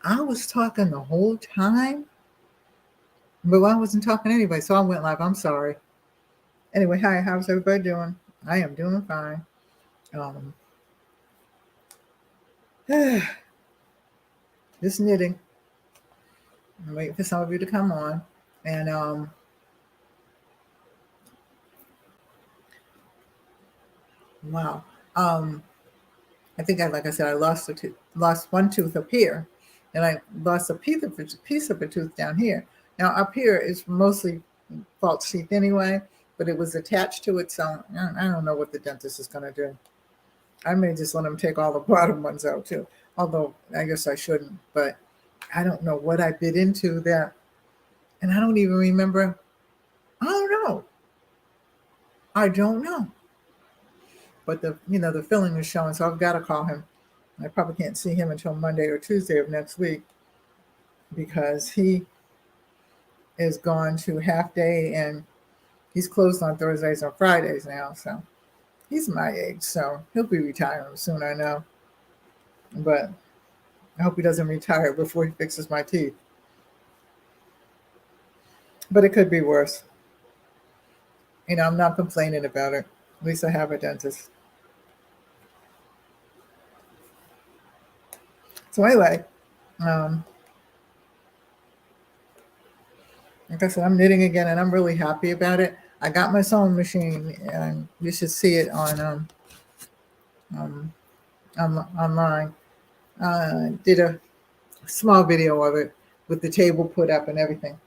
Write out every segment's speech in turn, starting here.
I was talking the whole time, but I wasn't talking anyway, so I went live. I'm sorry. Anyway, hi, how's everybody doing? I am doing fine. Um, just knitting. I'm waiting for some of you to come on. And wow. Um, I think like I said, I lost one tooth up here, and I lost a piece of a tooth down here. Now up here is mostly false teeth anyway, but it was attached to it, so I don't know what the dentist is going to do. I may just let him take all the bottom ones out too, although I guess I shouldn't. But I don't know what I bit into that, and I don't even remember. I don't know. I don't know. But the filling is showing, so I've got to call him. I probably can't see him until Monday or Tuesday of next week because he is gone to half day and he's closed on Thursdays and Fridays now. So he's my age, so he'll be retiring soon, I know. But I hope he doesn't retire before he fixes my teeth. But it could be worse. I'm not complaining about it. At least I have a dentist. So anyway, um, like I said, I'm knitting again, and I'm really happy about it. I got my sewing machine, and you should see it online. Did a small video of it with the table put up and everything.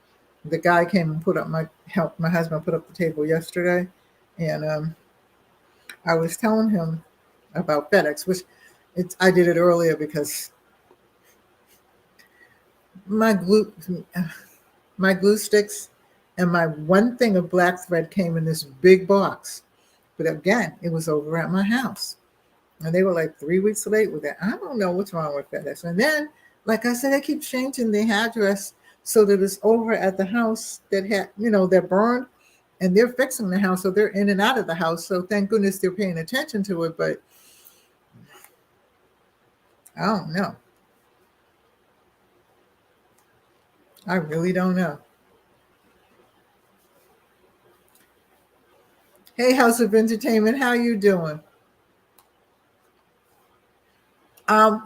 The guy came and helped my husband put up the table yesterday, and I was telling him about FedEx, which I did it earlier because my glue my glue sticks and my one thing of black thread came in this big box. But again, it was over at my house. And they were like 3 weeks late with it. I don't know what's wrong with FedEx. And then, like I said, they keep changing the address so that it's over at the house that burned. And they're fixing the house, so they're in and out of the house. So thank goodness they're paying attention to it. But I don't know. I really don't know. Hey, House of Entertainment, how you doing?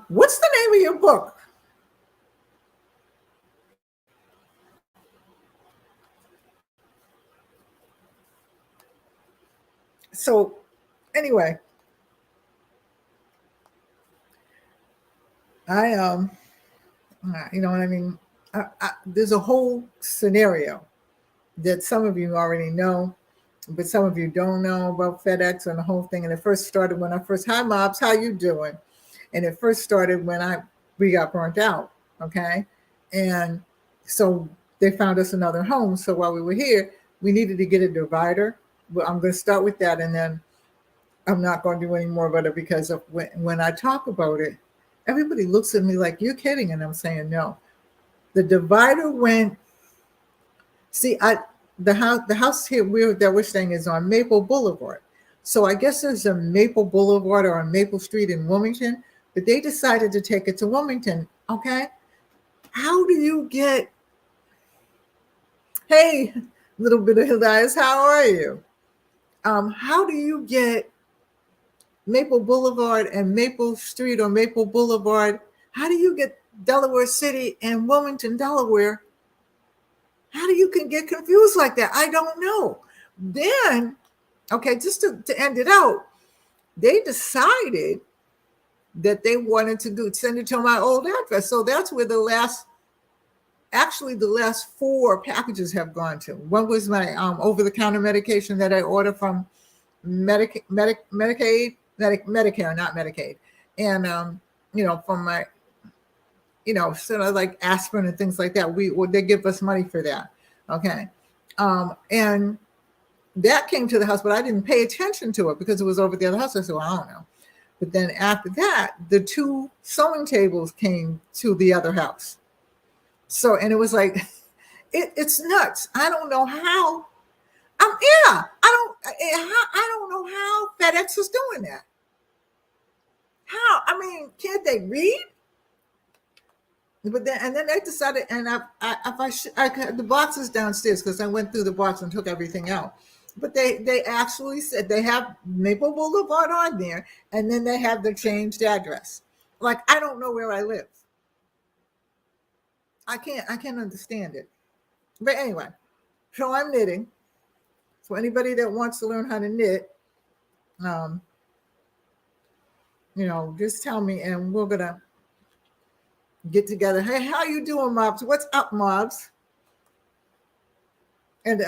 What's the name of your book? So, anyway, I you know what I mean. There's a whole scenario that some of you already know, but some of you don't know about FedEx and the whole thing. And it first started when hi Mobs, how you doing? And it first started when we got burnt out, okay? And so they found us another home. So while we were here, we needed to get a divider. Well, I'm going to start with that, and then I'm not going to do any more about it because of when I talk about it, everybody looks at me like you're kidding, and I'm saying no. The divider went. See, the house here that we're staying is on Maple Boulevard. So I guess there's a Maple Boulevard or a Maple Street in Wilmington, but they decided to take it to Wilmington. Okay, how do you get? Hey, little bit of Elias, how are you? How do you get Maple Boulevard and Maple Street or Maple Boulevard? How do you get Delaware City and Wilmington, Delaware? How do you can get confused like that? I don't know. Then, okay, just to end it out, they decided that they wanted to send it to my old address. So that's where the last 4 packages have gone to. One was my over-the-counter medication that I ordered from Medicare, not Medicaid, and from my, sort of like aspirin and things like that. They give us money for that, okay, and that came to the house, but I didn't pay attention to it because it was over the other house. I said, well, I don't know. But then after that, the 2 sewing tables came to the other house. So, and it was like, it's nuts. I don't know how. Yeah, I don't know how FedEx is doing that. How? I mean, can't they read? But then, and then they decided, and if the box is downstairs because I went through the box and took everything out. But they actually said they have Maple Boulevard on there, and then they have the changed address. Like, I don't know where I live. I can't understand it. But anyway, so I'm knitting. So anybody that wants to learn how to knit, um, just tell me, and we're gonna get together. Hey, how you doing, Mobs? What's up, Mobs? And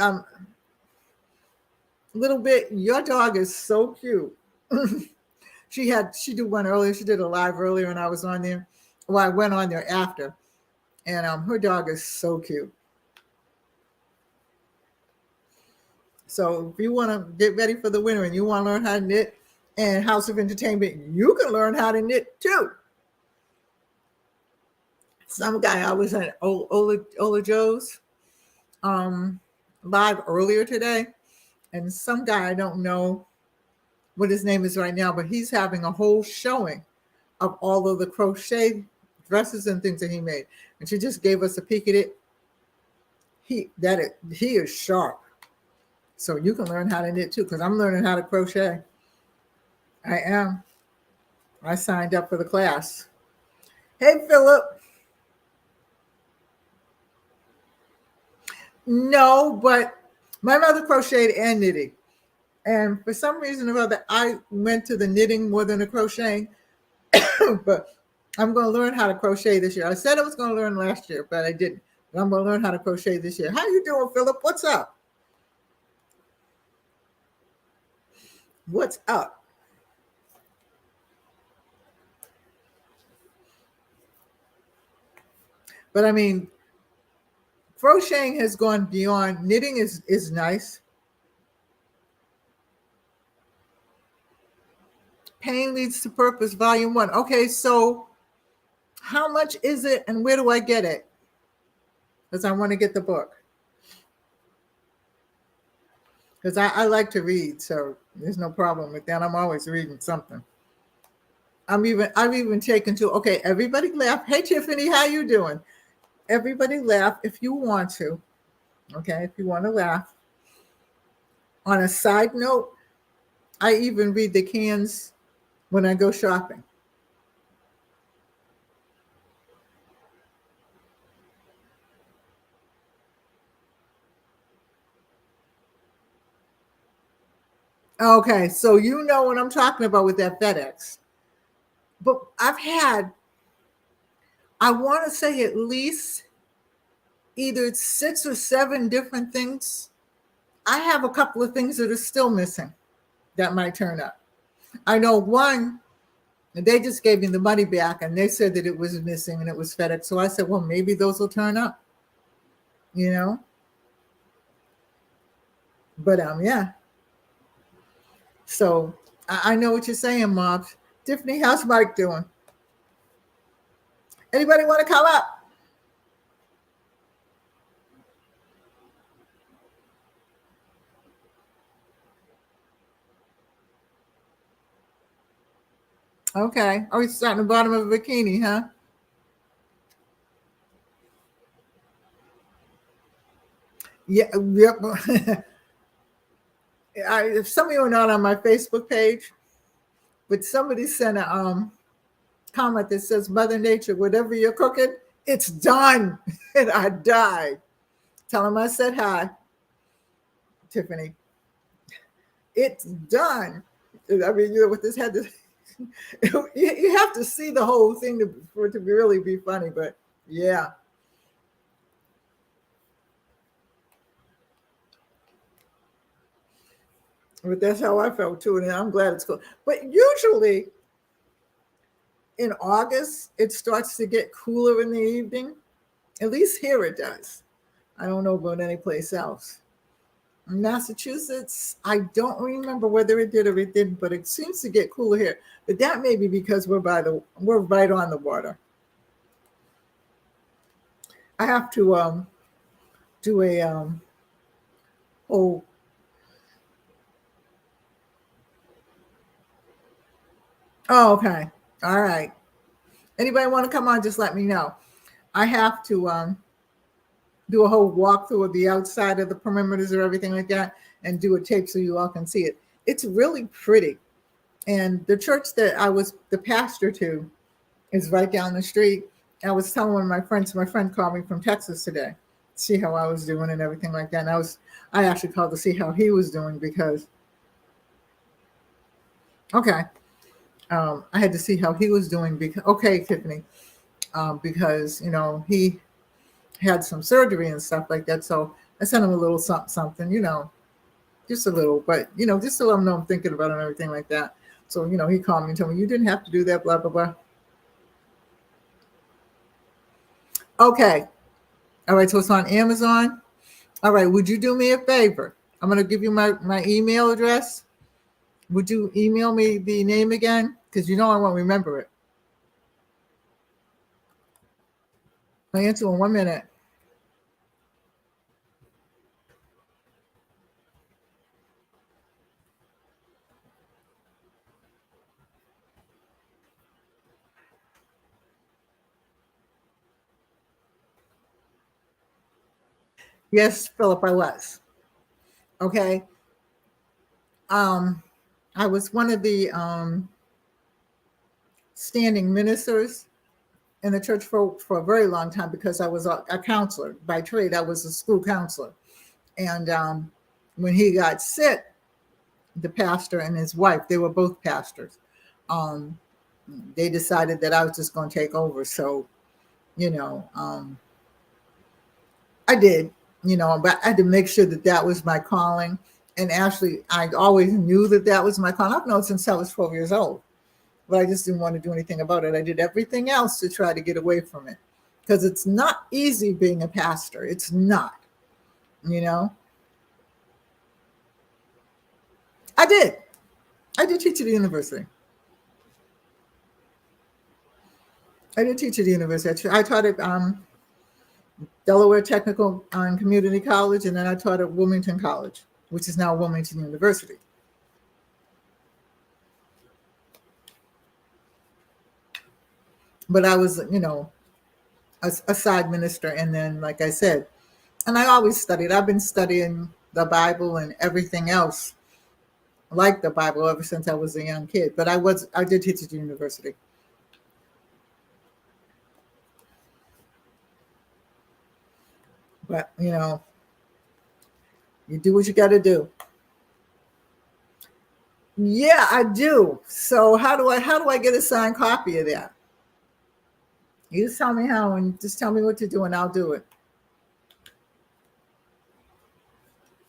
little bit, your dog is so cute. She did one earlier. She did a live earlier, and I was on there. Well, I went on there after, and her dog is so cute. So if you want to get ready for the winter and you want to learn how to knit and House of Entertainment, you can learn how to knit too. Some guy I was at Ola Joe's live earlier today, and some guy I don't know what his name is right now, but he's having a whole showing of all of the crochet dresses and things that he made. And she just gave us a peek at it. He is sharp. So you can learn how to knit too, because I'm learning how to crochet. I am. I signed up for the class. Hey, Philip. No, but my mother crocheted and knitting. And for some reason or other, I went to the knitting more than the crocheting. But I'm going to learn how to crochet this year. I said I was going to learn last year, but I didn't. But I'm going to learn how to crochet this year. How you doing, Philip? What's up? What's up? But I mean, crocheting has gone beyond. Knitting is nice. Pain Leads to Purpose, Volume 1. Okay, so how much is it and where do I get it? Because I want to get the book. Because I like to read, so there's no problem with that. I'm always reading something. I've even taken to, okay, everybody laugh. Hey, Tiffany, how you doing? Everybody laugh if you want to. Okay, if you want to laugh. On a side note, I even read the cans when I go shopping. Okay, so you know what I'm talking about with that FedEx. But I want to say at least either 6 or 7 different things. I have a couple of things that are still missing that might turn up. I know one, they just gave me the money back and they said that it was missing and it was FedEx. So I said, well, maybe those will turn up, you know? But yeah. So I know what you're saying, Mom. Tiffany, how's Mike doing? Anybody want to come up? Okay. Oh, he's starting the bottom of a bikini, huh? Yeah. Yep. If some of you are not on my Facebook page, but somebody sent a comment that says, Mother Nature, whatever you're cooking, it's done. And I died. Tell him I said hi, Tiffany. It's done. I mean, with this head, you have to see the whole thing for it to really be funny. But yeah. But that's how I felt too. And I'm glad it's cool. But usually in August, it starts to get cooler in the evening. At least here it does. I don't know about any place else. In Massachusetts, I don't remember whether it did or it didn't, but it seems to get cooler here. But that may be because we're right on the water. I have to do a oh oh okay, all right. Anybody want to come on? Just let me know. I have to do a whole walkthrough of the outside of the perimeters or everything like that, and do a tape so you all can see it. It's really pretty. And the church that I was the pastor to is right down the street. I was telling one of my friend called me from Texas today, see how I was doing and everything like that. And I actually called to see how he was doing because, okay, I had to see how he was doing because, okay, Tiffany, because, he had some surgery and stuff like that. So I sent him a little something, something, just a little, but, just to let him know I'm thinking about it and everything like that. So, he called me and told me, you didn't have to do that, blah, blah, blah. Okay. All right. So it's on Amazon. All right. Would you do me a favor? I'm going to give you my email address. Would you email me the name again? Because I won't remember it. I'll answer in 1 minute. Yes, Philip, I was. Okay. I was one of the standing ministers in the church for a very long time because I was a counselor by trade. I was a school counselor. And when he got sick, the pastor and his wife, they were both pastors. They decided that I was just going to take over. So, I did, but I had to make sure that that was my calling. And actually, I always knew that that was my calling. I've known since I was 12 years old, but I just didn't want to do anything about it. I did everything else to try to get away from it because it's not easy being a pastor. It's not, you know. I did. I did teach at the university. I did teach at the university. I taught at Delaware Technical and Community College, and then I taught at Wilmington College, which is now Wilmington University. But I was, a side minister. And then, like I said, and I always studied. I've been studying the Bible and everything else like the Bible ever since I was a young kid. But I did teach at the university. But, you do what you got to do. Yeah, I do. So how do I get a signed copy of that? You just tell me how and just tell me what to do and I'll do it.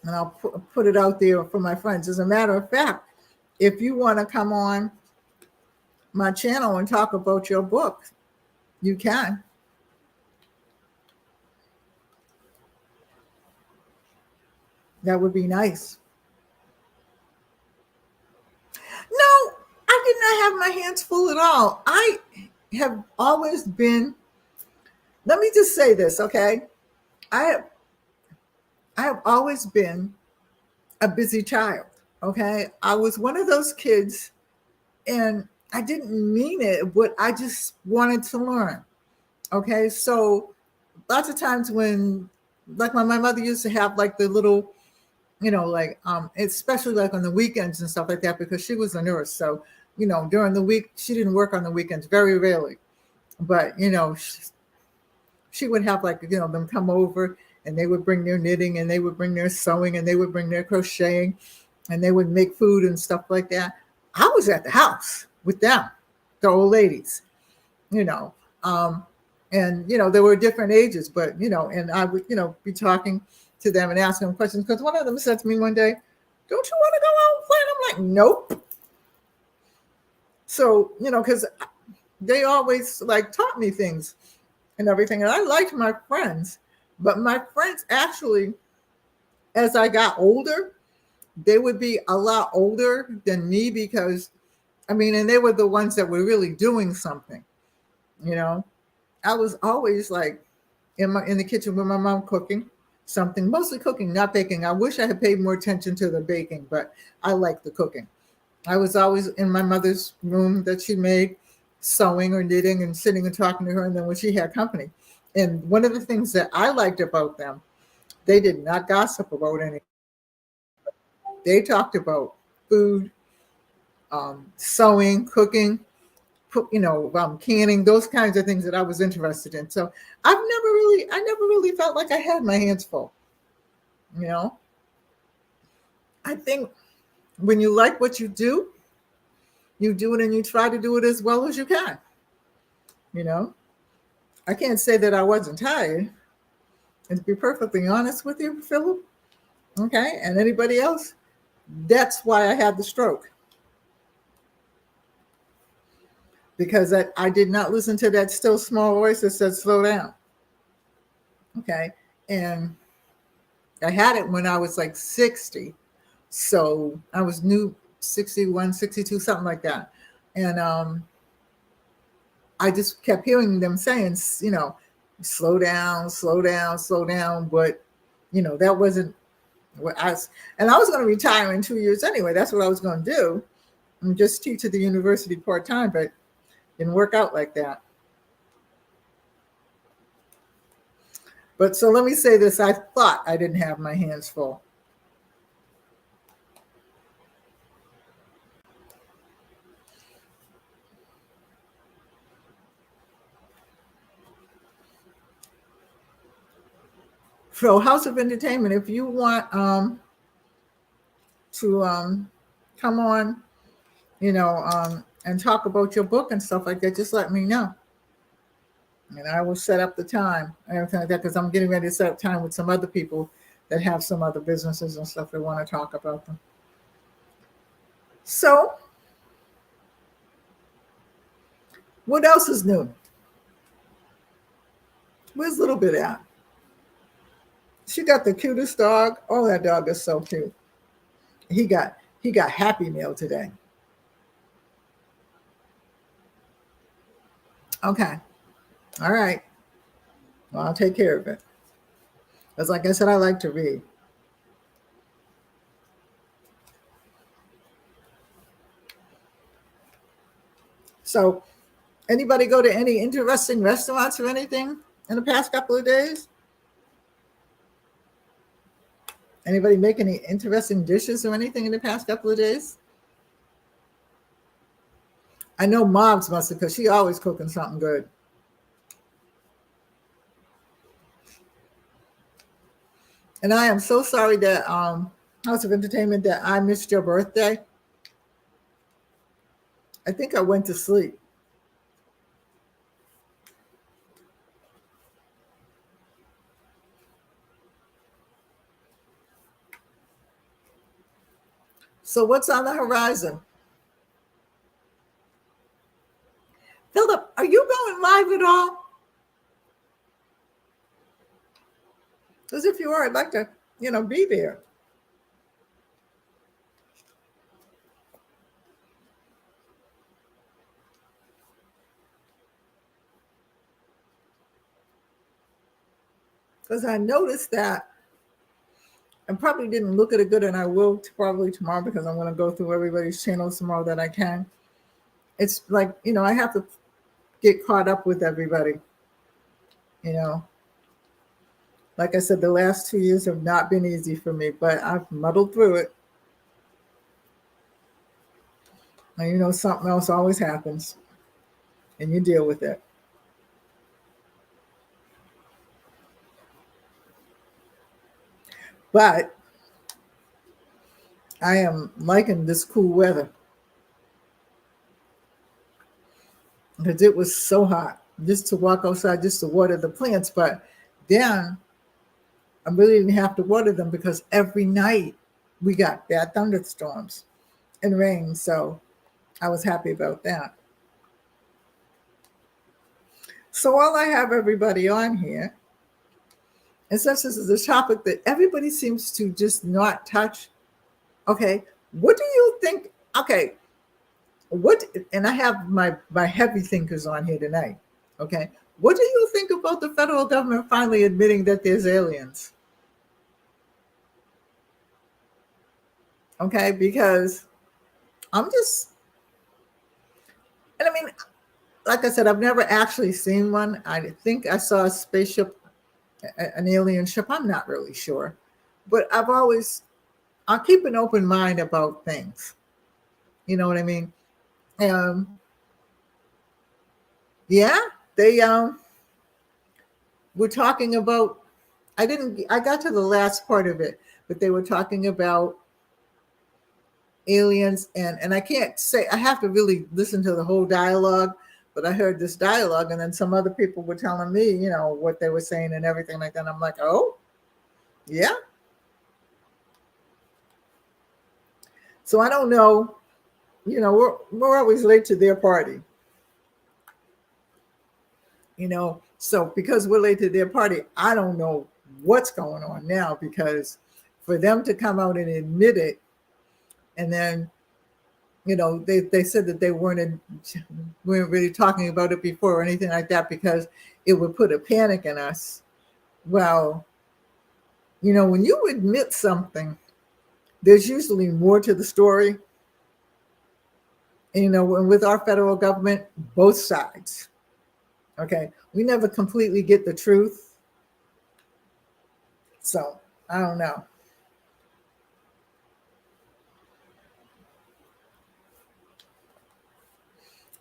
And I'll put it out there for my friends. As a matter of fact, if you want to come on my channel and talk about your book, you can. That would be nice. No, I did not have my hands full at all. I have always been, let me just say this, okay? I have always been a busy child, okay? I was one of those kids, and I didn't mean it, but I just wanted to learn, okay? So lots of times when, like my mother used to have like the little, especially like on the weekends and stuff like that, because she was a nurse. So, during the week, she didn't work on the weekends, very rarely. But, she would have like, them come over and they would bring their knitting and they would bring their sewing and they would bring their crocheting and they would make food and stuff like that. I was at the house with them, the old ladies, and, there were different ages, but, and I would, be talking to them and asking them questions. Because one of them said to me one day, don't you want to go out and play? And I'm like, nope. So, because they always like taught me things and everything. And I liked my friends, but my friends actually, as I got older, they would be a lot older than me because, and they were the ones that were really doing something, I was always like in the kitchen with my mom cooking something, mostly cooking, not baking. I wish I had paid more attention to the baking, but I like the cooking. I was always in my mother's room that she made, sewing or knitting and sitting and talking to her. And then when she had company, And one of the things that I liked about them, they did not gossip about anything. They talked about food, sewing, cooking, canning, those kinds of things that I was interested in. So I never really felt like I had my hands full. You know, I think when you like what you do it and you try to do it as well as you can. You know, I can't say that I wasn't tired. And to be perfectly honest with you, Philip, okay, and anybody else, that's why I had the stroke. Because I did not listen to that still small voice that said, slow down. Okay. And I had it when I was like 60. So I was new 61, 62, something like that. And I just kept hearing them saying, slow down, slow down, slow down. But, that wasn't what and I was going to retire in 2 years anyway. That's what I was going to do and just teach at the university part time, but didn't work out like that. But so let me say this. I thought I didn't have my hands full. So House of Entertainment, if you want to come on, and talk about your book and stuff like that, just let me know. And I will set up the time and everything like that, because I'm getting ready to set up time with some other people that have some other businesses and stuff that want to talk about them. So, what else is new? Where's Little Bit at? She got the cutest dog. Oh, that dog is so cute. He got Happy Meal today. Okay. All right. Well, I'll take care of it. Because like I said, I like to read. So, anybody go to any interesting restaurants or anything in the past couple of days? Anybody make any interesting dishes or anything in the past couple of days? I know Mom's must have, because she always cooking something good. And I am so sorry that House of Entertainment that I missed your birthday. I think I went to sleep. So what's on the horizon? Philip, are you going live at all? Because if you are, I'd like to, be there. Because I noticed that I probably didn't look at it good, and I will probably tomorrow, because I'm going to go through everybody's channels tomorrow that I can. It's like, I have to get caught up with everybody. Like I said, the last 2 years have not been easy for me, but I've muddled through it. And something else always happens, and you deal with it. But I am liking this cool weather, because it was so hot just to walk outside, just to water the plants. But then I really didn't have to water them, because every night we got bad thunderstorms and rain. So I was happy about that. So while I have everybody on here, and since this is a topic that everybody seems to just not touch, okay, what do you think? Okay, and I have my heavy thinkers on here tonight. Okay, what do you think about the federal government finally admitting that there's aliens? Okay, because I'm just, and I mean, like I said, I've never actually seen one. I think I saw a spaceship, an alien ship. I'm not really sure, but I'll keep an open mind about things. You know what I mean? Um, yeah, they were talking about. I got to the last part of it, but they were talking about aliens, and I can't say, I have to really listen to the whole dialogue, but I heard this dialogue, and then some other people were telling me, what they were saying and everything like that. And I'm like, oh, yeah. So I don't know. We're always late to their party. So because we're late to their party, I don't know what's going on now, because for them to come out and admit it, and then they said that they weren't really talking about it before or anything like that, because it would put a panic in us. Well, when you admit something, there's usually more to the story. And with our federal government, both sides. Okay, we never completely get the truth. So I don't know.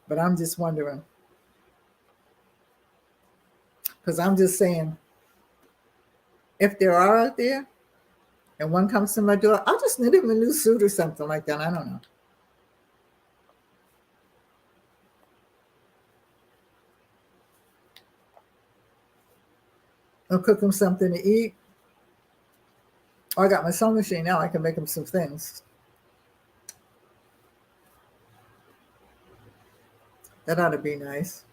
But I'm just wondering. Because I'm just saying, if there are out there and one comes to my door, I'll just knit him a new suit or something like that. I don't know. I'll cook him something to eat. Oh, I got my sewing machine now. I can make him some things. That ought to be nice.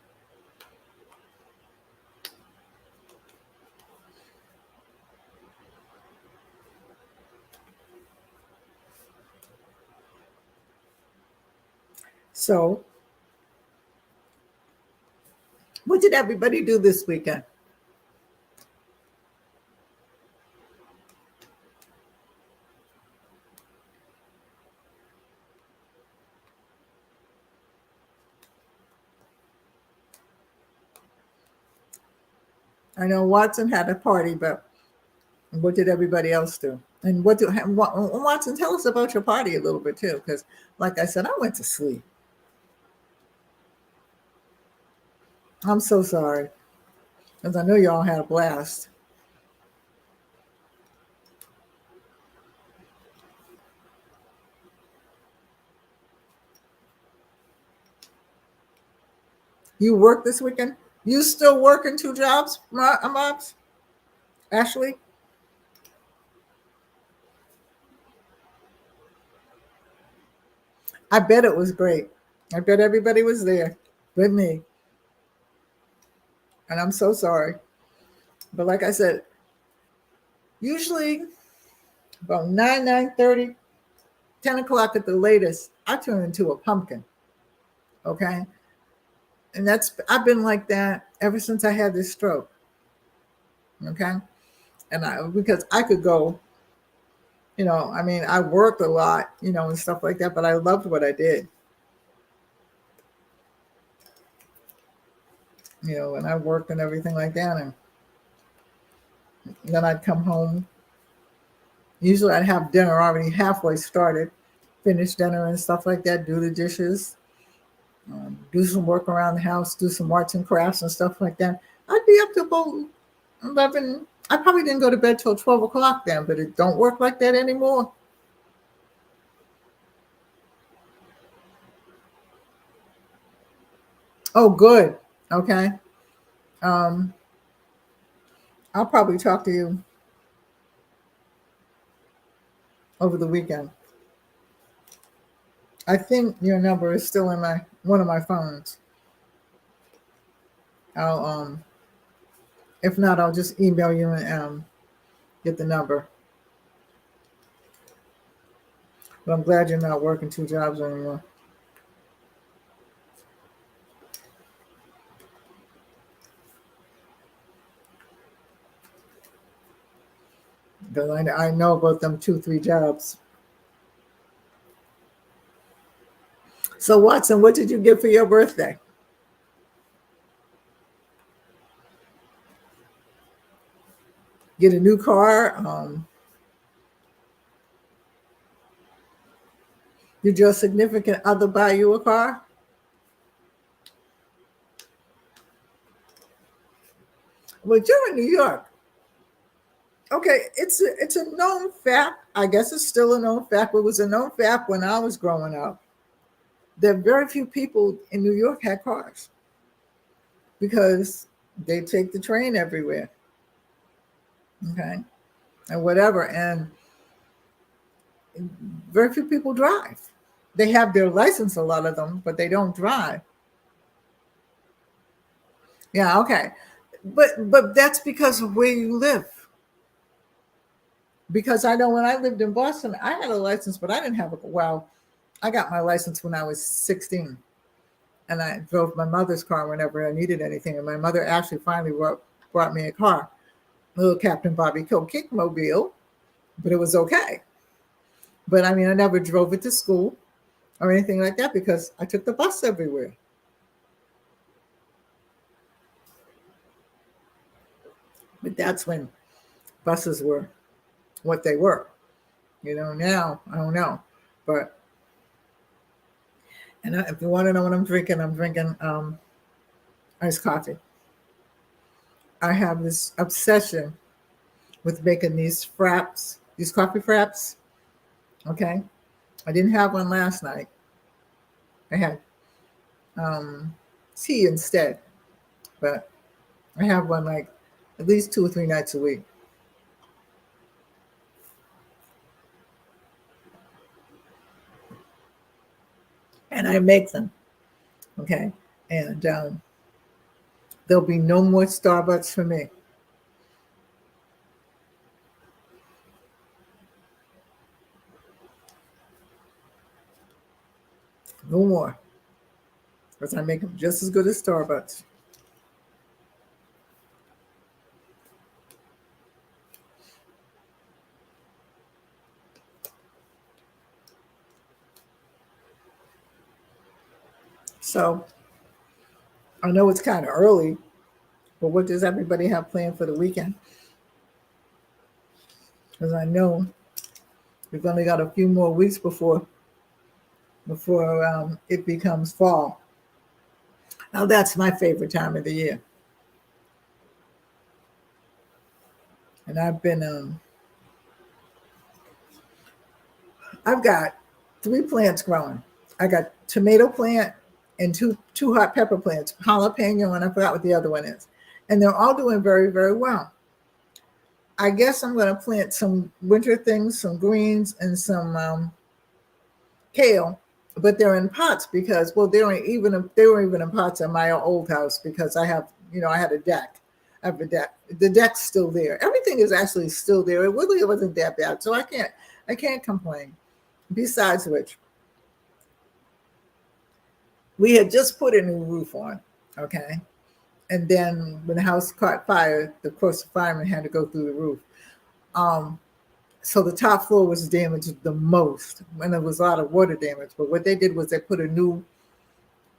So, what did everybody do this weekend? I know Watson had a party, but what did everybody else do? And Watson, tell us about your party a little bit too, because like I said, I went to sleep. I'm so sorry, because I know y'all had a blast. You work this weekend? You still working 2 jobs, Mobs? Ashley? I bet it was great. I bet everybody was there with me. And I'm so sorry. But like I said, usually about 9:30, 10 o'clock at the latest, I turn into a pumpkin. Okay. And I've been like that ever since I had this stroke. Okay. Because I could go, I worked a lot, and stuff like that, but I loved what I did. And I worked and everything like that. And then I'd come home. Usually I'd have dinner already halfway started, finish dinner and stuff like that, do the dishes, do some work around the house, do some arts and crafts and stuff like that. I'd be up to about 11. I probably didn't go to bed till 12 o'clock then, but it don't work like that anymore. Oh, good. Okay. Um, I'll probably talk to you over the weekend. I think your number is still in one of my phones. I'll if not, I'll just email you and get the number. But I'm glad you're not working 2 jobs anymore. Because I know about them 2, 3 jobs. So Watson, what did you get for your birthday? get a new car. Did your significant other buy you a car? Well, you're in New York. Okay, it's a known fact. I guess it's still a known fact. But it was a known fact when I was growing up that very few people in New York had cars because they take the train everywhere. Okay, and whatever, and very few people drive. They have their license, a lot of them, but they don't drive. Yeah, okay, but that's because of where you live. Because I know when I lived in Boston, I had a license, but I didn't have a well. I got my license when I was 16, and I drove my mother's car whenever I needed anything. And my mother actually finally brought me a car, a little Captain Bobby Coe Kickmobile, but it was okay. But I mean, I never drove it to school or anything like that because I took the bus everywhere. But that's when buses were what they were. Now I don't know. But if you want to know what I'm drinking iced coffee. I have this obsession with making these fraps, these coffee fraps. Okay, I didn't have one last night. I had um, tea instead, but I have one like at least 2 or 3 nights a week, and I make them. Okay, and there'll be no more Starbucks for me. No more, because I make them just as good as Starbucks. So I know it's kind of early, but what does everybody have planned for the weekend? Because I know we've only got a few more weeks before it becomes fall. Now that's my favorite time of the year, and I've got 3 plants growing. I got tomato plant and two hot pepper plants, jalapeno, and I forgot what the other one is, and they're all doing very very well. I guess I'm going to plant some winter things, some greens, and some kale, but they're in pots because they were even in pots at my old house because I had a deck. I have a deck. The deck's still there. Everything is actually still there. It really wasn't that bad, so I can't complain. Besides which, we had just put a new roof on, okay, and then when the house caught fire, of course the fireman had to go through the roof. Um, so the top floor was damaged the most, and there was a lot of water damage. But what they did was they put a new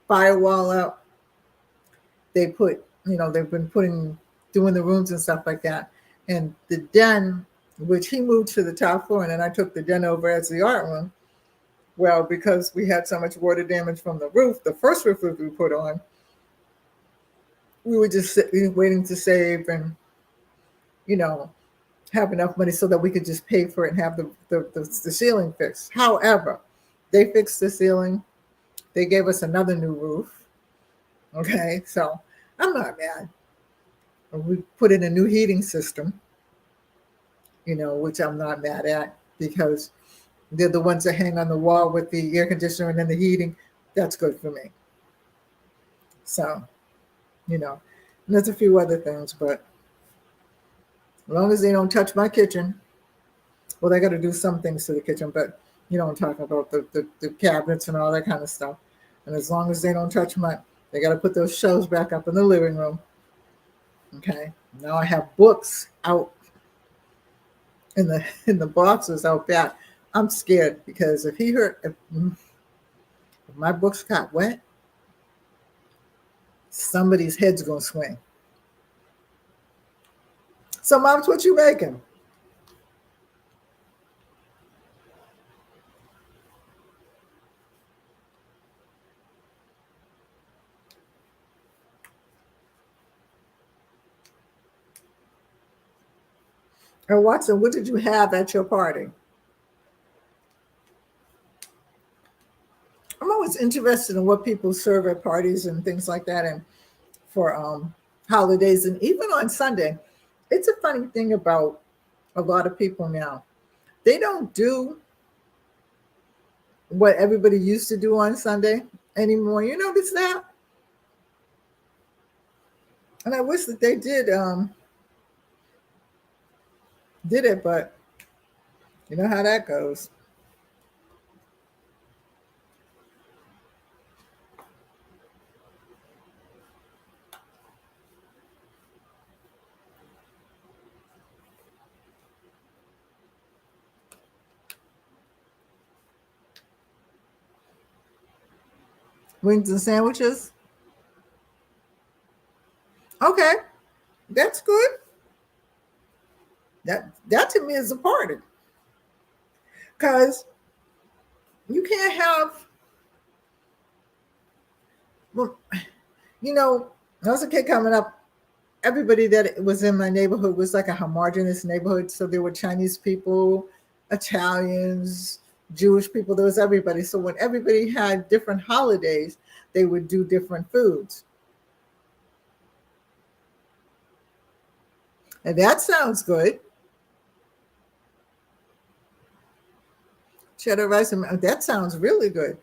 firewall up. They've been doing the rooms and stuff like that. And the den, which he moved to the top floor, and then I took the den over as the art room. Well, because we had so much water damage from the roof, the first roof we put on, we were just waiting to save and, you know, have enough money so that we could just pay for it and have the ceiling fixed. However, they fixed the ceiling. They gave us another new roof. Okay, so I'm not mad. We put in a new heating system, which I'm not mad at because they're the ones that hang on the wall with the air conditioner and then the heating. That's good for me. So, and there's a few other things, but as long as they don't touch my kitchen, well, they got to do some things to the kitchen, but I'm talking about the cabinets and all that kind of stuff. And as long as they don't touch they got to put those shelves back up in the living room. Okay. Now I have books out in the boxes out back. I'm scared because if my books got wet, somebody's head's gonna swing. So, moms, what you making? And Watson, what did you have at your party? I'm always interested in what people serve at parties and things like that, and for holidays, and even on Sunday. It's a funny thing about a lot of people now. They don't do what everybody used to do on Sunday anymore. You notice that? And I wish that they did it, but you know how that goes. Wings and sandwiches. Okay, that's good. That to me is a party, because you can't have. Well, you know, when I was a kid coming up, everybody that was in my neighborhood was like a homogenous neighborhood. So there were Chinese people, Italians, Jewish people. There was everybody. So when everybody had different holidays, they would do different foods. And that sounds good. Cheddar rice. That sounds really good.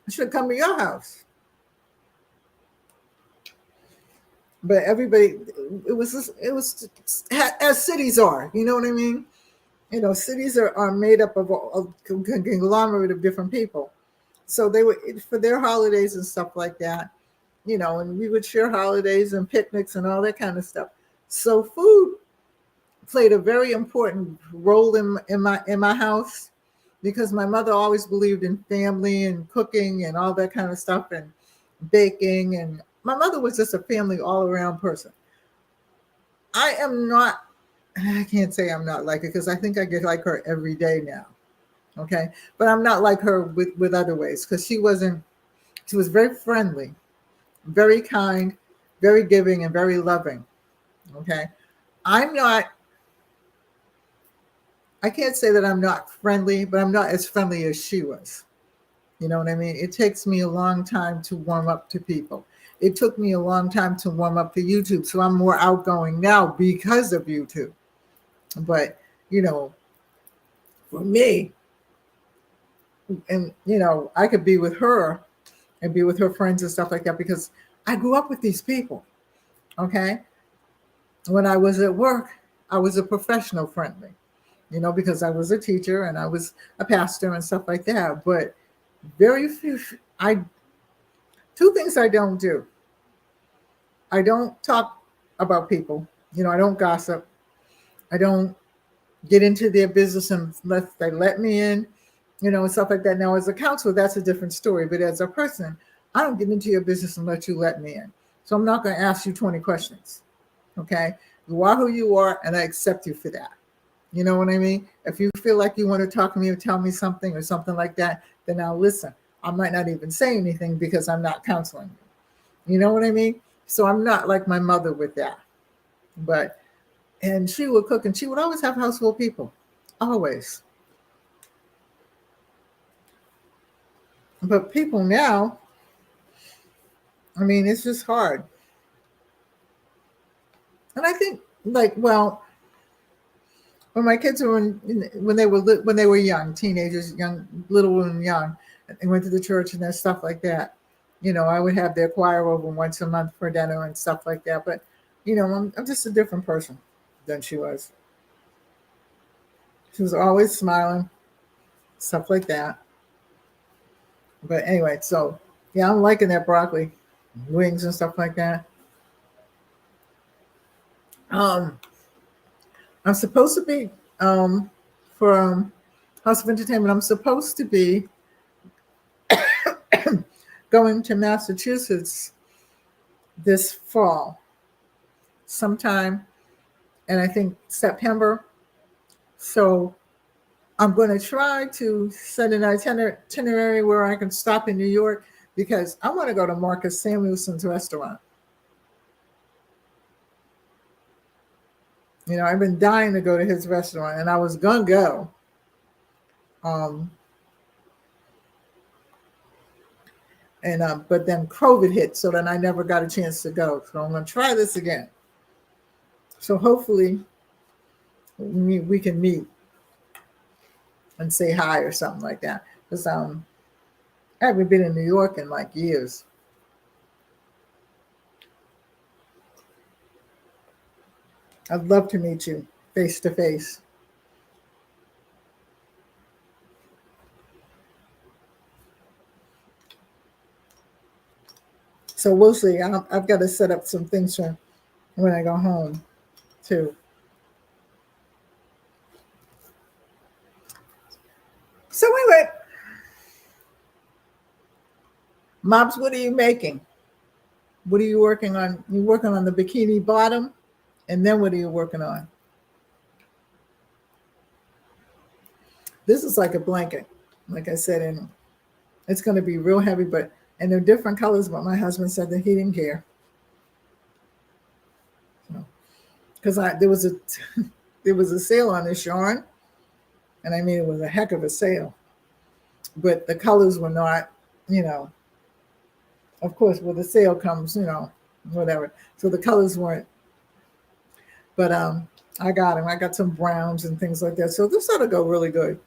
I should come to your house. But everybody, it was as cities are. You know what I mean? You know, cities are made up of a conglomerate of different people. So they would, for their holidays and stuff like that, you know, and we would share holidays and picnics and all that kind of stuff. So food played a very important role in my house, because my mother always believed in family and cooking and all that kind of stuff, and baking, and my mother was just a family all around person. I am not, I can't say I'm not like her, because I think I get like her every day now. Okay. But I'm not like her with other ways, because she was very friendly, very kind, very giving, and very loving. Okay. I'm not, I can't say that I'm not friendly, but I'm not as friendly as she was. You know what I mean? It takes me a long time to warm up to people. It took me a long time to warm up to YouTube. So I'm more outgoing now because of YouTube. But, you know, for me, and, you know, I could be with her and be with her friends and stuff like that, because I grew up with these people. Okay. When I was at work, I was a professional friendly, you know, because I was a teacher and I was a pastor and stuff like that. But very few, I, two things I don't do. I don't talk about people. You know, I don't gossip. I don't get into their business unless they let me in, you know, and stuff like that. Now, as a counselor, that's a different story. But as a person, I don't get into your business unless you let me in. So I'm not going to ask you 20 questions. Okay. You are who you are, and I accept you for that. You know what I mean? If you feel like you want to talk to me or tell me something or something like that, then I'll listen. I might not even say anything because I'm not counseling you. You know what I mean? So I'm not like my mother with that. But, and she would cook, and she would always have a house full of people. Always. But people now, I mean, it's just hard. And I think, like, well, when my kids were when they were young, teenagers, young, little and young, and they went to the church and that stuff like that. You know, I would have their choir over once a month for dinner and stuff like that. But, you know, I'm just a different person than she was. She was always smiling, stuff like that. But anyway, so yeah, I'm liking that broccoli wings and stuff like that. Um, I'm supposed to be for House of Entertainment. I'm supposed to be going to Massachusetts this fall, sometime and I think September. So I'm going to try to set an itinerary where I can stop in New York because I want to go to Marcus Samuelson's restaurant. You know, I've been dying to go to his restaurant, and I was going to go. Um, but then COVID hit, so then I never got a chance to go. So I'm going to try this again. So hopefully we can meet and say hi or something like that. Because I haven't been in New York in like years. I'd love to meet you face to face. So we'll see. I've got to set up some things for when I go home, too. So anyway, Mobs, what are you making? What are you working on? You're working on the bikini bottom, and then what are you working on? This is like a blanket, like I said, and it's going to be real heavy, and they're different colors. But my husband said that he didn't care, because there was a there was a sale on this yarn, and I mean it was a heck of a sale, but the colors were not, you know. Of course, with the sale comes, you know, whatever. So the colors weren't, but I got them. I got some browns and things like that. So this ought to go really good.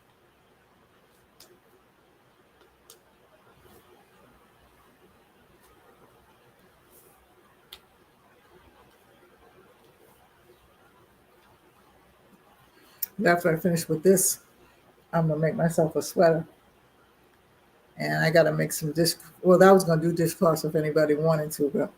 After I finish with this, I'm gonna make myself a sweater, and I got to make some dish. Well, I was gonna do dishcloths if anybody wanted to, but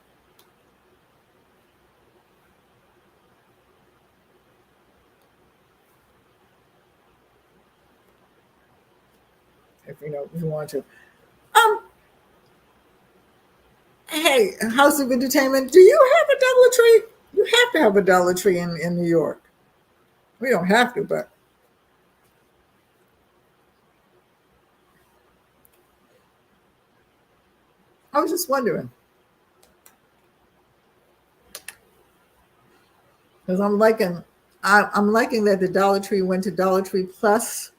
if if you want to. Um, hey, House of Entertainment, do you have a Dollar Tree? You have to have a Dollar Tree in New York. We don't have to, but I was just wondering. Because I'm liking that the Dollar Tree went to Dollar Tree Plus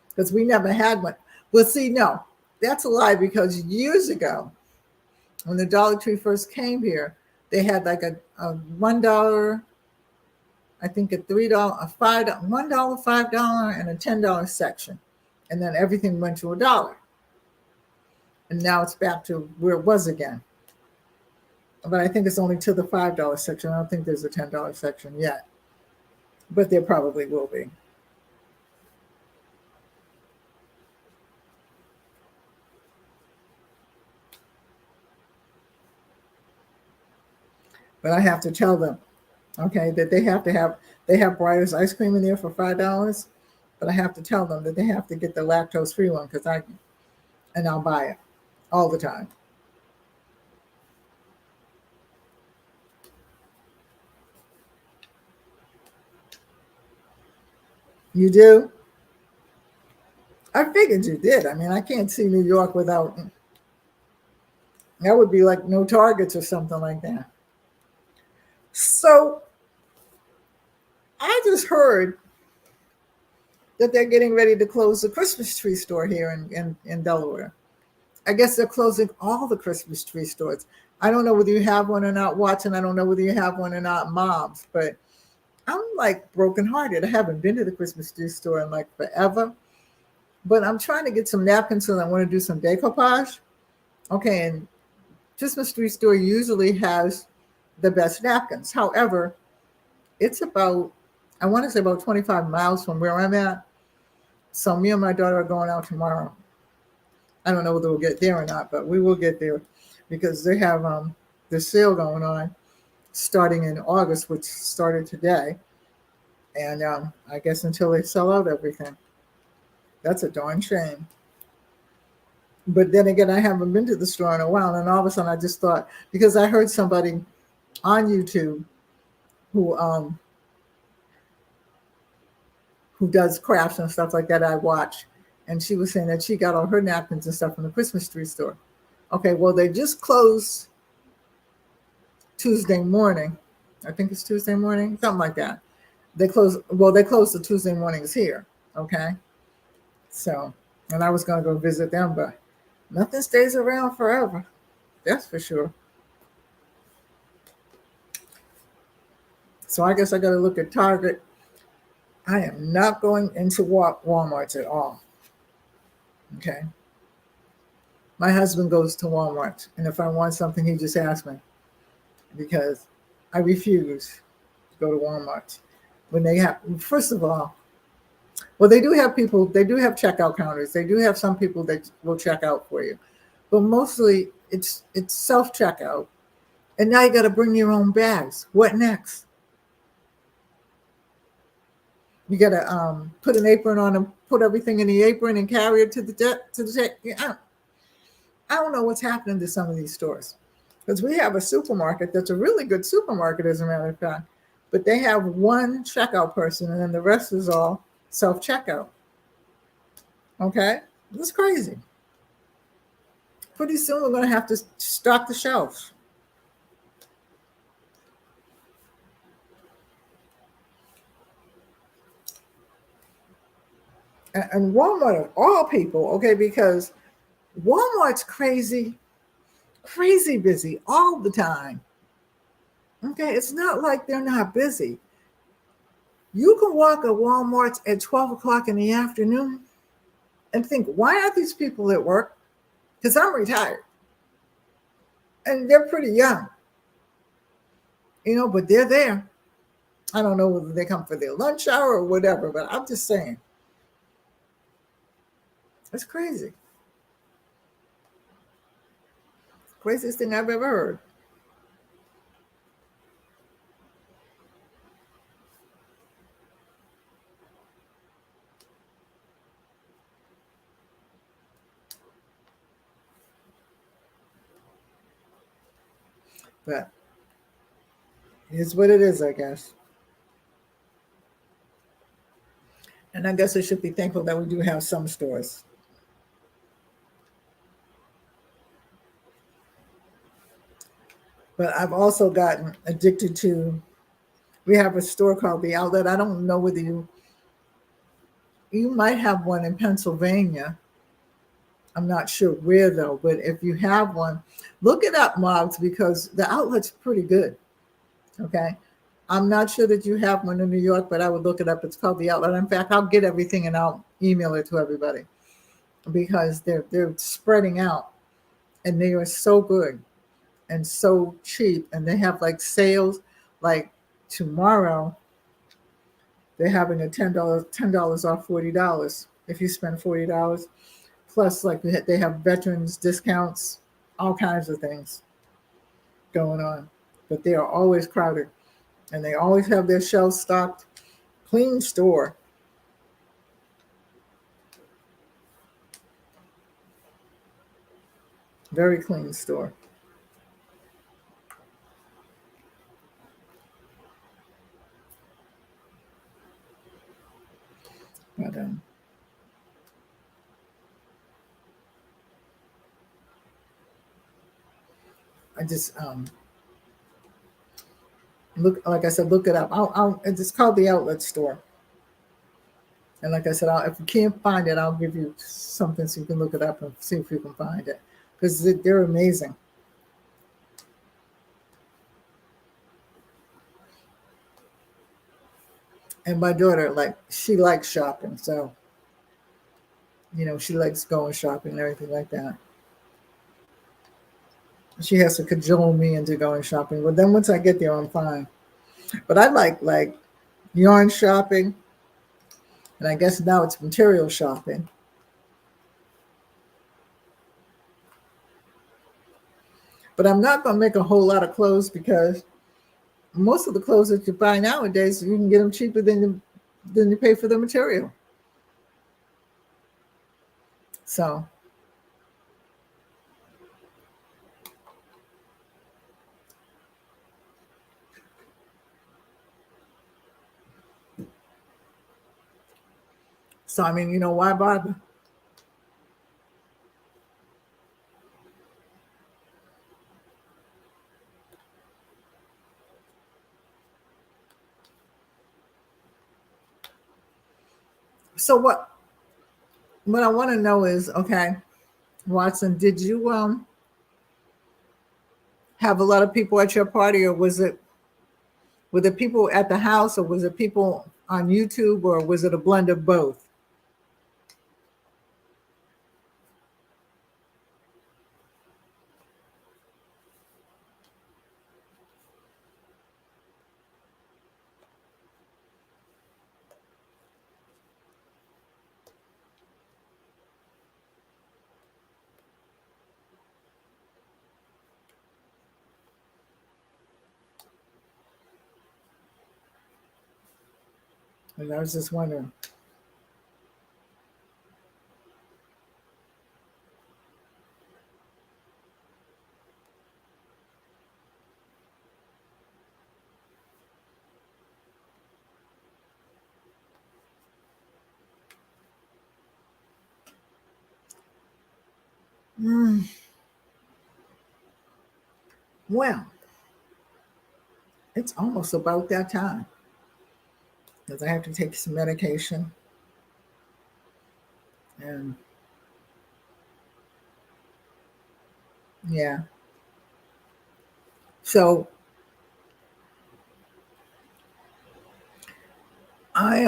because we never had one. Well, see, no, that's a lie because years ago, when the Dollar Tree first came here, they had like a $1, I think a $3, a $1, $5, and a $10 section, and then everything went to $1, and now it's back to where it was again. But I think it's only to the $5 section. I don't think there's a $10 section yet, but there probably will be. But I have to tell them, okay, that they have Breyers ice cream in there for $5, but I have to tell them that they have to get the lactose free one and I'll buy it all the time. You do? I figured you did. I mean, I can't see New York without. That would be like no Targets or something like that. So I just heard that they're getting ready to close the Christmas tree store here in Delaware. I guess they're closing all the Christmas tree stores. I don't know whether you have one or not, Watson. I don't know whether you have one or not, Moms, but I'm like brokenhearted. I haven't been to the Christmas tree store in like forever, but I'm trying to get some napkins because I want to do some decoupage. Okay, and Christmas tree store usually has the best napkins. However, it's about, I want to say about 25 miles from where I'm at. So me and my daughter are going out tomorrow. I don't know whether we'll get there or not, but we will get there because they have the sale going on starting in August, which started today. And I guess until they sell out everything. That's a darn shame. But then again, I haven't been to the store in a while. And all of a sudden I just thought, because I heard somebody on YouTube who who does crafts and stuff like that, I watch. And she was saying that she got all her napkins and stuff from the Christmas tree store. Okay, well, they just closed Tuesday morning. I think it's Tuesday morning, something like that. They closed the Tuesday mornings here. Okay. So, and I was going to go visit them, but nothing stays around forever. That's for sure. So I guess I got to look at Target. I am not going into Walmart at all. Okay. My husband goes to Walmart, and if I want something, he just asks me because I refuse to go to Walmart when they have. First of all, well, they do have people. They do have checkout counters. They do have some people that will check out for you, but mostly it's self checkout. And now you got to bring your own bags. What next? You got to put an apron on and put everything in the apron and carry it to the check. I don't know what's happening to some of these stores because we have a supermarket that's a really good supermarket, as a matter of fact, but they have one checkout person and then the rest is all self checkout. Okay, it's crazy. Pretty soon we're going to have to stock the shelves. And Walmart of all people, okay, because Walmart's crazy busy all the time. Okay, it's not like they're not busy. You can walk at Walmart at 12 o'clock in the afternoon and think, why are these people at work? Because I'm retired and they're pretty young, but they're there. I don't know whether they come for their lunch hour or whatever, but I'm just saying, it's crazy. Craziest thing I've ever heard. But it's what it is, I guess. And I guess I should be thankful that we do have some stores. But I've also gotten addicted to, we have a store called The Outlet. I don't know whether you might have one in Pennsylvania. I'm not sure where though, but if you have one, look it up, Moggs, because the outlet's pretty good. Okay. I'm not sure that you have one in New York, but I would look it up. It's called The Outlet. In fact, I'll get everything and I'll email it to everybody because they're spreading out and they are so good and so cheap. And they have like sales like tomorrow. They're having a $10 off $40 if you spend $40. Plus, like they have veterans discounts, all kinds of things going on. But they are always crowded, and they always have their shelves stocked. Clean store, very clean store. But I just look, like I said, look it up. It's called The Outlet Store. And like I said, if you can't find it, I'll give you something so you can look it up and see if you can find it because they're amazing. And my daughter, like, she likes shopping, so she likes going shopping and everything like that. She has to cajole me into going shopping, but then once I get there, I'm fine. But I like yarn shopping, and I guess now it's material shopping. But I'm not going to make a whole lot of clothes because most of the clothes that you buy nowadays, you can get them cheaper than you pay for the material. So So, I mean, why bother? So what I want to know is, okay, Watson, did you have a lot of people at your party, or were the people at the house, or was it people on YouTube, or was it a blend of both? And I was just wondering. Mm, well, it's almost about that time because I have to take some medication, and yeah. So I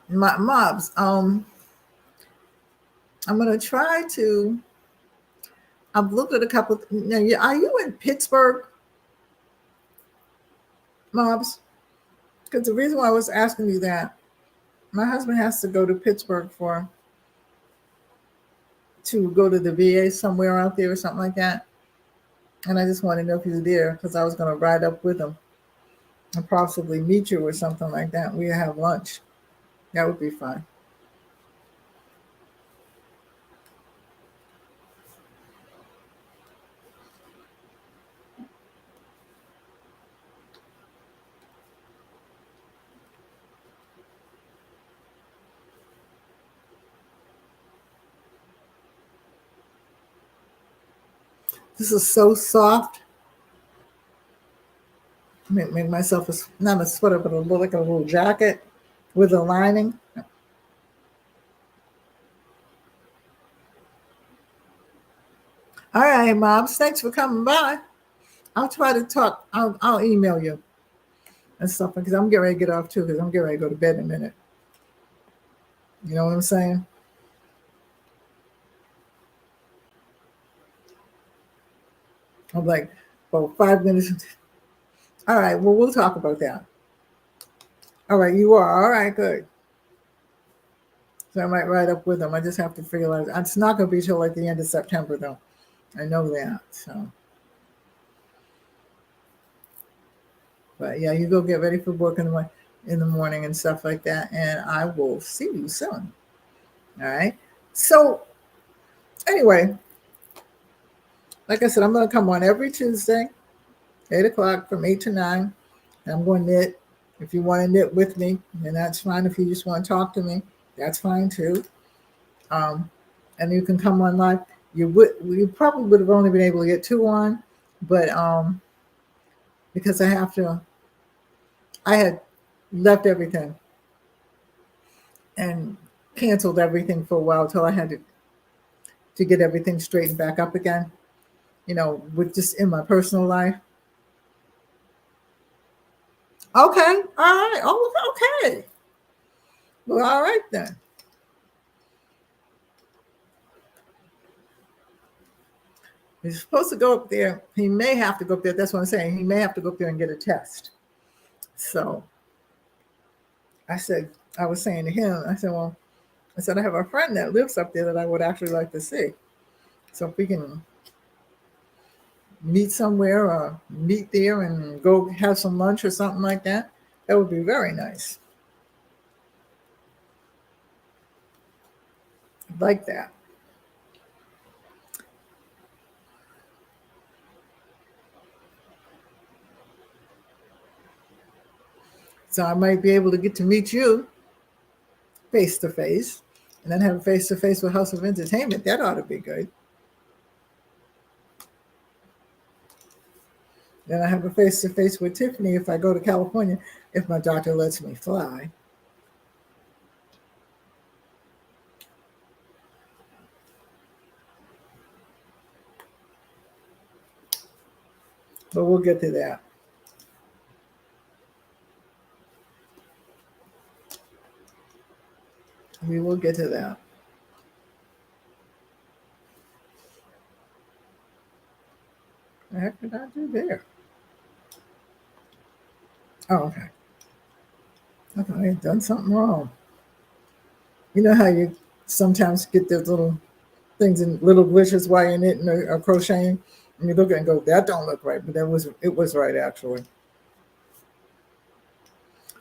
my mobs I'm gonna try to. I've looked at a couple. Now, are you in Pittsburgh, mobs? Because the reason why I was asking you that, my husband has to go to Pittsburgh to go to the VA somewhere out there or something like that. And I just want to know if you're there because I was going to ride up with him and possibly meet you or something like that. We have lunch. That would be fun. This is so soft. Make myself not a sweater, but like a little jacket with a lining. All right, Mom. Thanks for coming by. I'll try to talk. I'll email you and stuff because I'm getting ready to get off too because I'm getting ready to go to bed in a minute. You know what I'm saying? I'm like, well, 5 minutes. All right. Well, we'll talk about that. All right. You are. All right. Good. So I might ride up with them. I just have to figure out. It's not going to be till like the end of September, though. I know that. So, but yeah, you go get ready for work in the morning and stuff like that, and I will see you soon. All right. So anyway, like I said, I'm going to come on every Tuesday, 8 o'clock from 8 to 9. And I'm going to knit. If you want to knit with me, then that's fine. If you just want to talk to me, that's fine too. Um, and you can come on live. You probably would have only been able to get two on, but because I had left everything and canceled everything for a while until I had to get everything straightened back up again. With just in my personal life. Okay, all right. Oh, okay. Well, all right then. He's supposed to go up there. He may have to go up there. That's what I'm saying. He may have to go up there and get a test. So I was saying to him, well, I have a friend that lives up there that I would actually like to see. So if we can meet somewhere or meet there and go have some lunch or something like that, that would be very nice. Like that. So I might be able to get to meet you face to face and then have a face to face with House of Entertainment. That ought to be good. Then I have a face to face with Tiffany if I go to California, if my doctor lets me fly. But we'll get to that. We will get to that. What the heck did I do there? Oh, okay. I thought I had done something wrong. You know how you sometimes get those little things and little glitches while you're knitting or crocheting, and you look at it and go, "That don't look right," but it was right actually.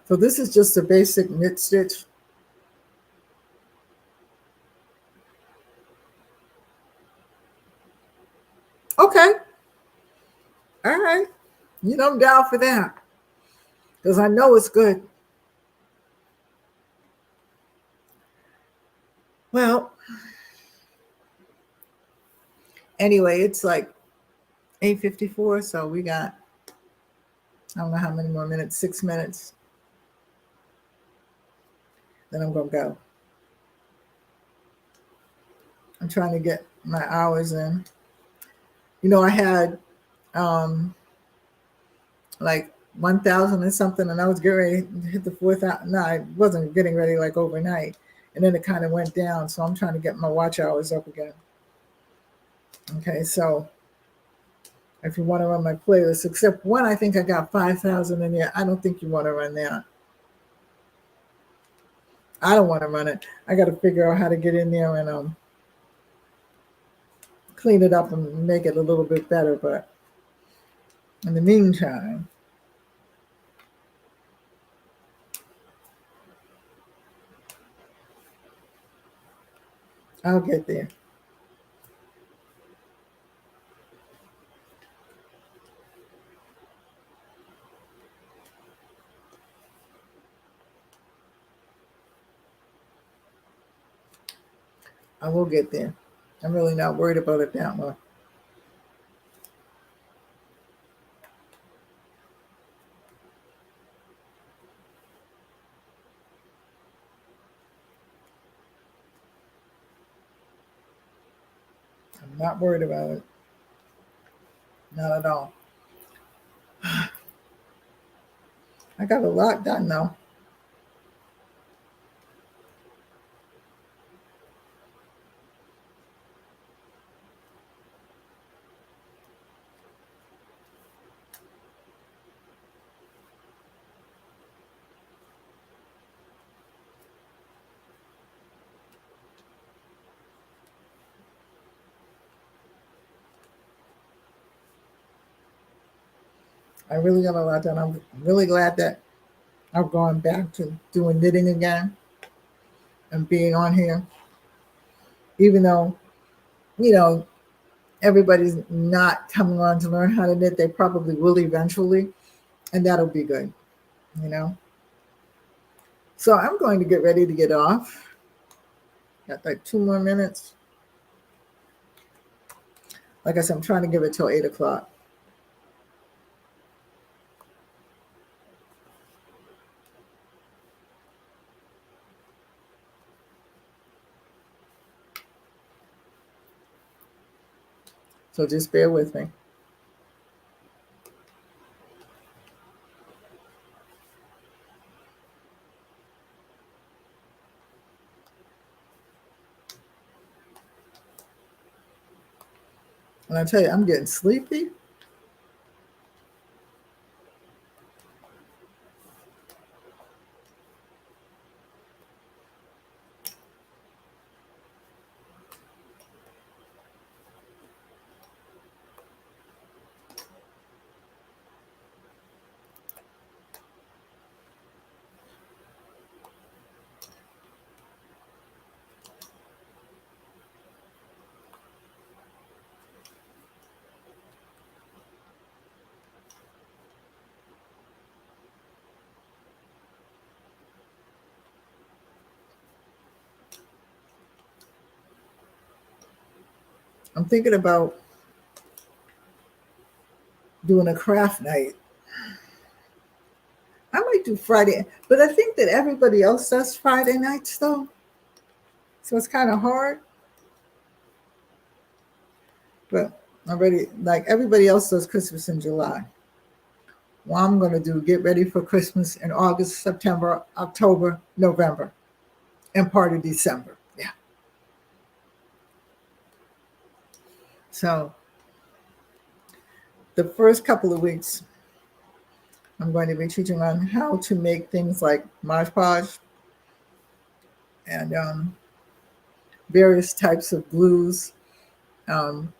So this is just a basic knit stitch. Okay, all right. You know I'm down for that because I know it's good. Well, anyway, it's like 8:54, so we got I don't know how many more minutes, 6 minutes. Then I'm gonna go. I'm trying to get my hours in. I had um like 1,000 and something, and I was getting ready to hit the 4,000. No, I wasn't getting ready like overnight, and then it kind of went down. So I'm trying to get my watch hours up again. Okay, so if you want to run my playlist, except one, I think I got 5,000 in there. I don't think you want to run that. I don't want to run it. I got to figure out how to get in there and clean it up and make it a little bit better. But in the meantime, I'll get there. I will get there. I'm really not worried about it that much. I'm not worried about it. Not at all. I got a lot done though. I really got a lot done. I'm really glad that I've gone back to doing knitting again and being on here, even though, you know, everybody's not coming on to learn how to knit. They probably will eventually, and that'll be good, you know. So I'm going to get ready to get off. Got like 2 more minutes. Like I said, I'm trying to give it till 8 o'clock. So just bear with me. And I tell you, I'm getting sleepy. I'm thinking about doing a craft night. I might do Friday, but I think that everybody else does Friday nights though. So it's kind of hard. But I'm ready, like everybody else does Christmas in July. Well, I'm going to do get ready for Christmas in August, September, October, November, and part of December. Yeah. So the first couple of weeks, I'm going to be teaching on how to make things like Mod Podge and various types of glues, um,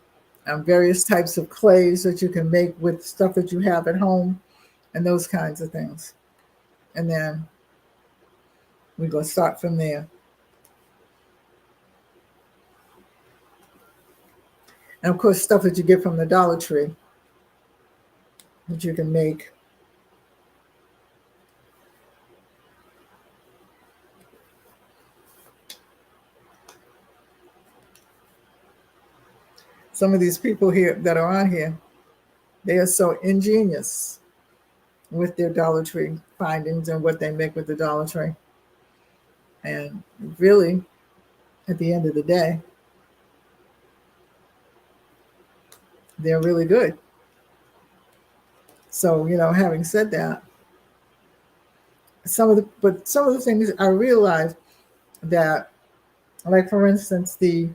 and various types of clays that you can make with stuff that you have at home, and those kinds of things. And then we're going to start from there. And of course, stuff that you get from the Dollar Tree that you can make. Some of these people here that are on here, they are so ingenious with their Dollar Tree findings and what they make with the Dollar Tree. And really, at the end of the day, they're really good. So, having said that, some of the things I realized that, like for instance, the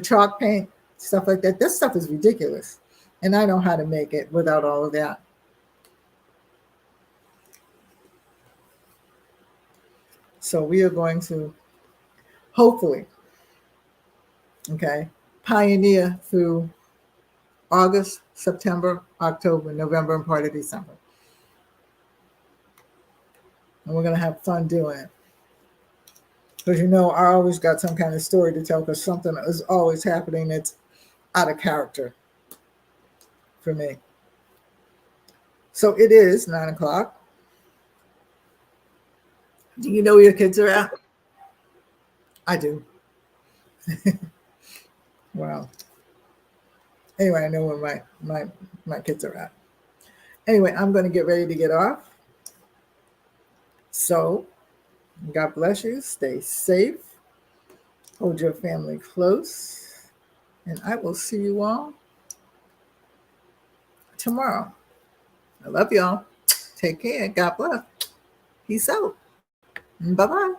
chalk paint, stuff like that, this stuff is ridiculous. And I know how to make it without all of that. So we are going to hopefully, pioneer through August, September, October, November, and part of December. And we're going to have fun doing it. Because I always got some kind of story to tell because something is always happening that's out of character for me. So it is 9:00. Do you know where your kids are at? I do. Wow. Anyway, I know where my kids are at. Anyway, I'm going to get ready to get off. So God bless you. Stay safe. Hold your family close. And I will see you all tomorrow. I love y'all. Take care. God bless. Peace out. Bye-bye.